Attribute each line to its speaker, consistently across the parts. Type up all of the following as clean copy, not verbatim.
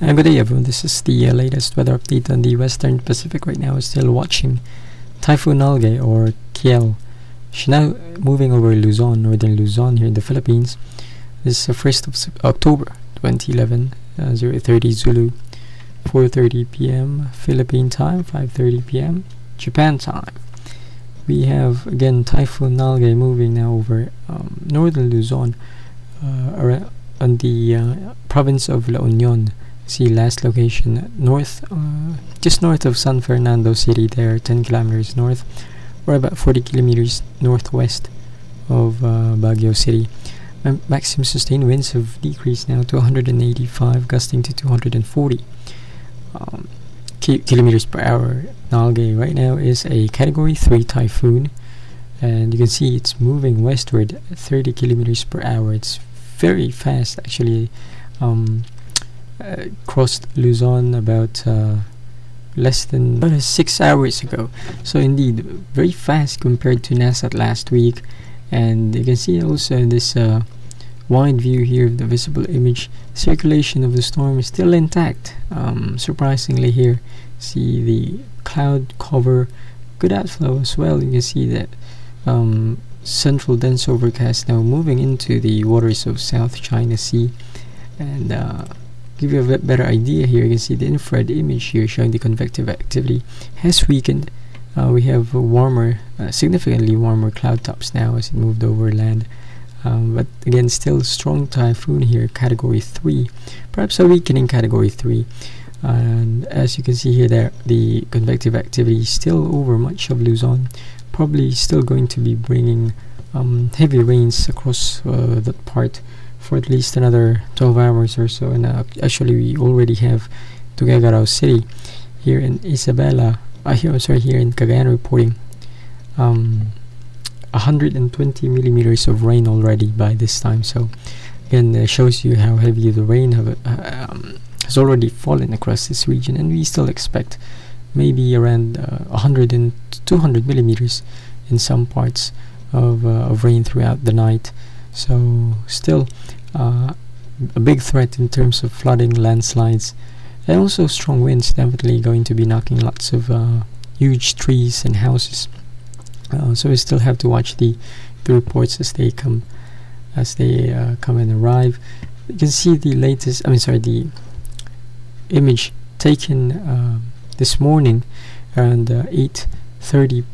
Speaker 1: Good day everyone, this is the latest weather update on the Western Pacific. Right now we're still watching Typhoon Nalgae or Quiel. She's now moving over Luzon, northern Luzon here in the Philippines. This is the 1st of October 2011, 0:30 Zulu, 4:30 p.m. Philippine time, 5:30 p.m. Japan time. We have again Typhoon Nalgae moving now over northern Luzon, on the province of La Union. See last location north, just north of San Fernando City there, 10 kilometers north, or about 40 kilometers northwest of Baguio City. Maximum sustained winds have decreased now to 185, gusting to 240 kilometers per hour. Nalgae right now is a Category 3 typhoon, and you can see it's moving westward at 30 kilometers per hour. It's very fast actually. Crossed Luzon about less than 6 hours ago, so indeed very fast compared to NASAT last week. And you can see also in this wide view here of the visible image, circulation of the storm is still intact. Surprisingly here, see the cloud cover, good outflow as well. You can see that central dense overcast now moving into the waters of South China Sea. And give you a better idea here, you can see the infrared image here showing the convective activity has weakened. We have warmer, significantly warmer cloud tops now as it moved over land, but again still strong typhoon here, Category 3, perhaps a weakening Category 3. And as you can see here, there the convective activity is still over much of Luzon, probably still going to be bringing heavy rains across that part for at least another 12 hours or so. And actually we already have Tuguegarao City here in Isabela, here in Cagayan reporting 120 millimeters of rain already by this time. So again, shows you how heavy the rain has already fallen across this region, and we still expect maybe around 100 and 200 millimeters in some parts of rain throughout the night. So still a big threat in terms of flooding, landslides, and also strong winds, definitely going to be knocking lots of huge trees and houses. So we still have to watch the reports as they come and arrive. You can see the latest, the image taken this morning around 8:30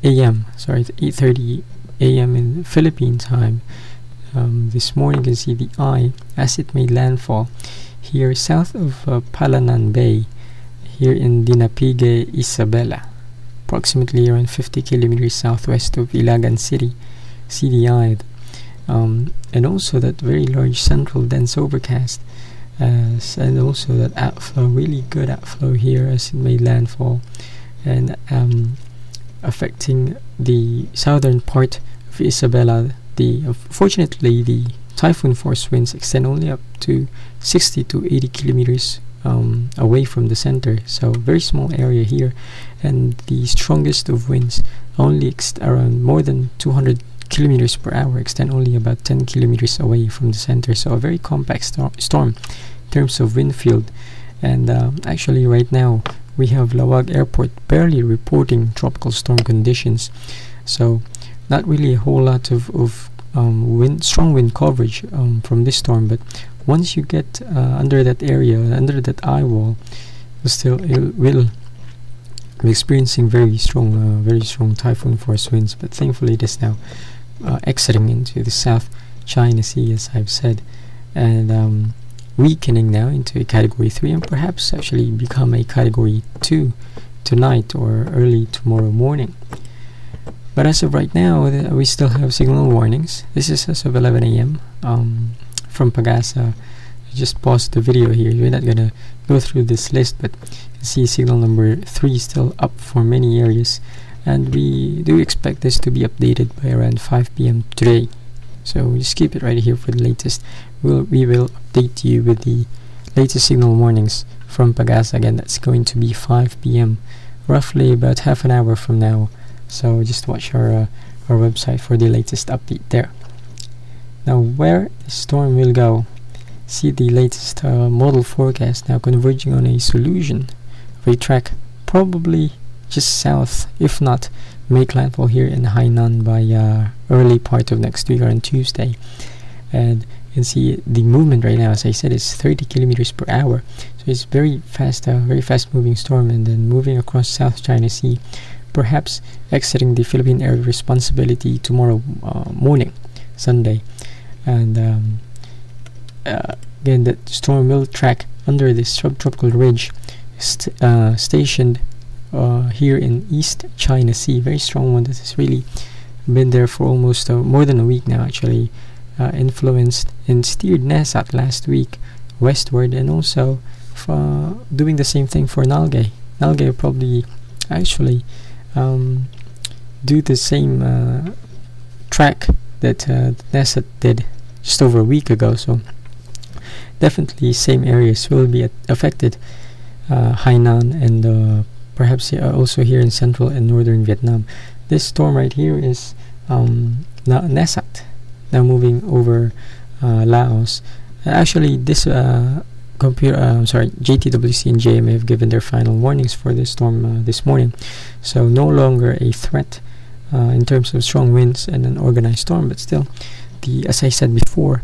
Speaker 1: a.m. 8:30 a.m. in Philippine time. This morning you can see the eye as it made landfall here south of Palanan Bay here in Dinapigue, Isabela, approximately around 50 kilometers southwest of Ilagan City. See the eye, and also that very large central dense overcast, and also that outflow, really good outflow here as it made landfall, and affecting the southern part of Isabela. Fortunately, the typhoon force winds extend only up to 60 to 80 kilometers away from the center, so very small area here, and the strongest of winds only around more than 200 kilometers per hour, extend only about 10 kilometers away from the center. So a very compact storm in terms of wind field. And actually right now we have Lawag Airport barely reporting tropical storm conditions, so not really a whole lot of strong wind coverage from this storm. But once you get under that area, under that eye wall, it will be experiencing very strong typhoon force winds. But thankfully it is now exiting into the South China Sea, as I've said, and weakening now into a Category 3, and perhaps actually become a Category 2 tonight or early tomorrow morning. But as of right now, we still have signal warnings. This is as of 11 a.m. From Pagasa. I just paused the video here. We're not gonna go through this list, but you can see signal number 3 still up for many areas, and we do expect this to be updated by around 5 p.m. today. So just keep it right here for the latest. We will update you with the latest signal warnings from Pagasa. Again, that's going to be 5 p.m. roughly about half an hour from now. So just watch our website for the latest update there. Now, where the storm will go, see the latest model forecast now converging on a solution of a track probably just south, if not make landfall here in Hainan by early part of next week or on Tuesday. And you can see the movement right now, as I said, is 30 kilometers per hour, so it's very fast moving storm, and then moving across South China Sea, perhaps exiting the Philippine area of responsibility tomorrow morning, Sunday. And again, the storm will track under this subtropical ridge stationed here in East China Sea. Very strong one that has really been there for almost more than a week now, actually. Influenced and steered Nasat last week westward, and also doing the same thing for Nalgae. Nalgae will probably actually do the same track that Nasat did just over a week ago, so definitely same areas will be affected. Hainan and perhaps also here in central and northern Vietnam. This storm right here is Nasat, now moving over Laos. Actually, this JTWC and JMA have given their final warnings for this storm this morning, so no longer a threat in terms of strong winds and an organized storm, but still, as I said before,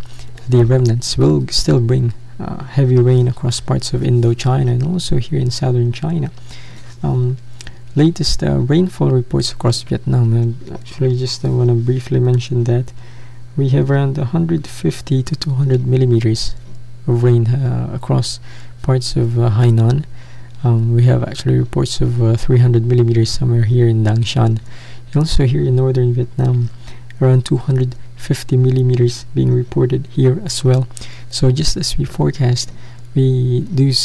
Speaker 1: the remnants will still bring heavy rain across parts of Indochina and also here in southern China. Latest rainfall reports across Vietnam, and actually just want to briefly mention that we have around 150 to 200 millimeters of rain across parts of Hainan. We have actually reports of 300 millimeters somewhere here in Dang Shan, and also here in northern Vietnam around 250 millimeters being reported here as well. So just as we forecast, we did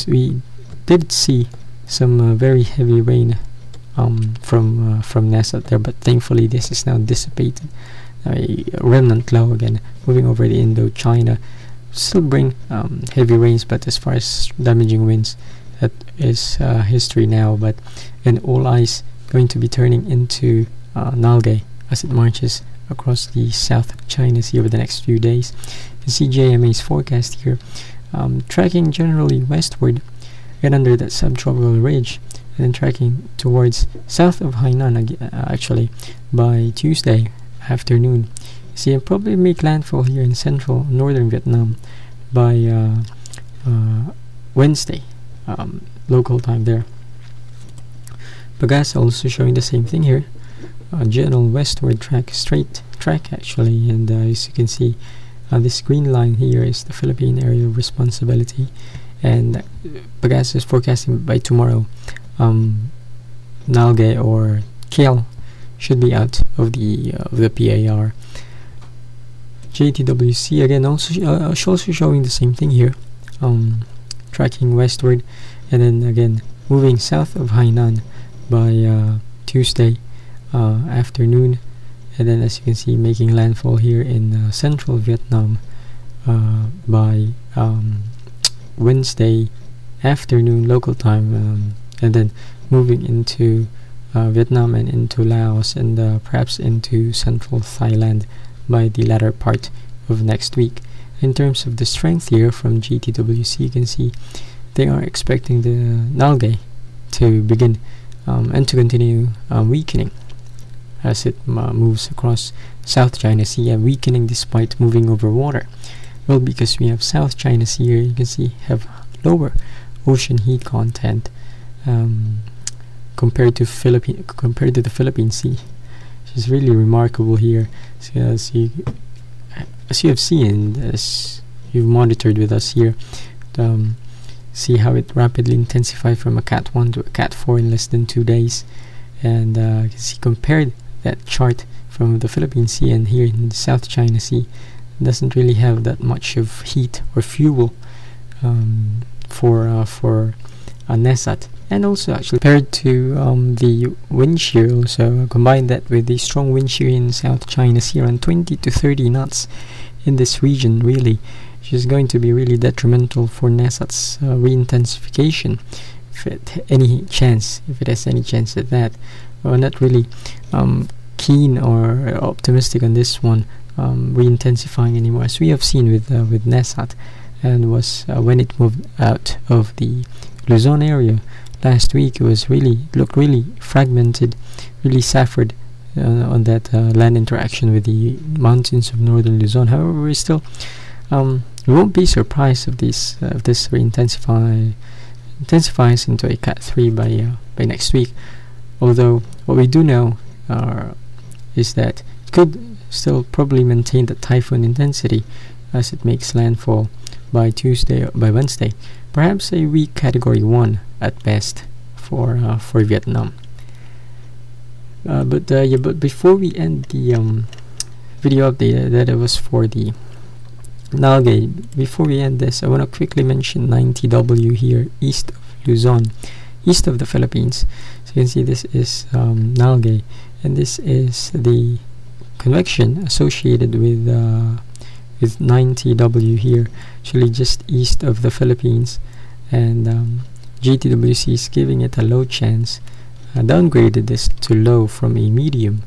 Speaker 1: see some very heavy rain from Nasat there, but thankfully this is now dissipated. A remnant low again moving over the Indochina still bring heavy rains, but as far as damaging winds, that is history now. But and all eyes going to be turning into Nalgae as it marches across the South China Sea over the next few days. You see JMA's forecast here, tracking generally westward and under that subtropical ridge, and then tracking towards south of Hainan actually by Tuesday afternoon. See, it'll probably make landfall here in central northern Vietnam by Wednesday local time there. Bagas also showing the same thing here, general westward track, straight track actually, and as you can see, this green line here is the Philippine area of responsibility, and Bagas is forecasting by tomorrow Nalgae or Quiel should be out of the PAR. JTWC again also showing the same thing here, tracking westward and then again moving south of Hainan by Tuesday afternoon, and then as you can see making landfall here in central Vietnam by Wednesday afternoon local time, and then moving into Vietnam and into Laos and perhaps into central Thailand by the latter part of next week. In terms of the strength here from GTWC, you can see they are expecting the Nalgae to begin and to continue weakening as it moves across South China Sea, weakening despite moving over water. Well, because we have South China Sea here, you can see have lower ocean heat content compared to the Philippine Sea, which is really remarkable here. So as you have seen, as you've monitored with us here, see how it rapidly intensified from a Cat 1 to a Cat 4 in less than 2 days, and you can see compared that chart from the Philippine Sea and here in the South China Sea, doesn't really have that much of heat or fuel for Nasat. And also actually compared to the wind shear, also combine that with the strong wind shear in South China Sea, around 20 to 30 knots in this region, really, which is going to be really detrimental for Nasat's re-intensification, if it has any chance at that. We're not really keen or optimistic on this one re-intensifying anymore, as we have seen with Nasat, and was when it moved out of the Luzon area last week. It was looked really fragmented, really suffered on that land interaction with the mountains of northern Luzon. However, we still we won't be surprised if this intensifies into a Cat 3 by next week. Although what we do know is that it could still probably maintain the typhoon intensity as it makes landfall by Wednesday, perhaps a weak Category 1 at best for Vietnam. But before we end the video update that it was for the Nalgae, before we end this, I want to quickly mention 90W here east of Luzon, east of the Philippines. So you can see this is Nalgae, and this is the convection associated with 90W here, actually just east of the Philippines, and GTWC is giving it a low chance, downgraded this to low from a medium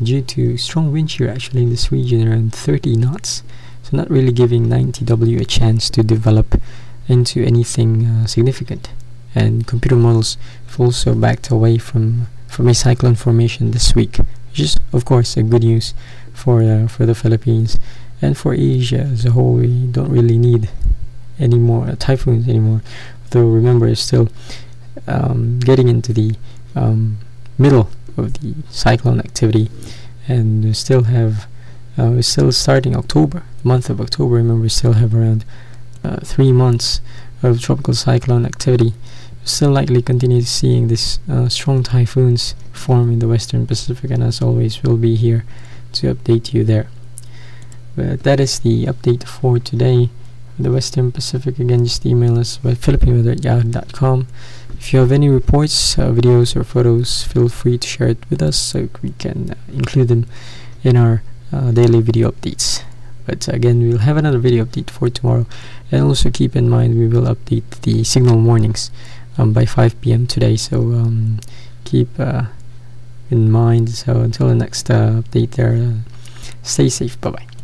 Speaker 1: due to strong wind shear actually in this region around 30 knots. So not really giving 90W a chance to develop into anything significant. And computer models have also backed away from a cyclone formation this week, which is of course a good news for the Philippines and for Asia as a whole. We don't really need any more typhoons anymore. Though remember, it's still getting into the middle of the cyclone activity, and we still have we're still starting October, month of October. Remember, we still have around 3 months of tropical cyclone activity. Still likely continue seeing this strong typhoons form in the Western Pacific, and as always we'll be here to update you there. But that is the update for today for the Western Pacific. Again, just email us by philippineweather@yahoo.com. If you have any reports, videos or photos, feel free to share it with us so we can include them in our daily video updates. But again, we'll have another video update for tomorrow, and also keep in mind we will update the signal warnings by 5 p.m. today, so keep in mind. So until the next update there, stay safe, bye bye.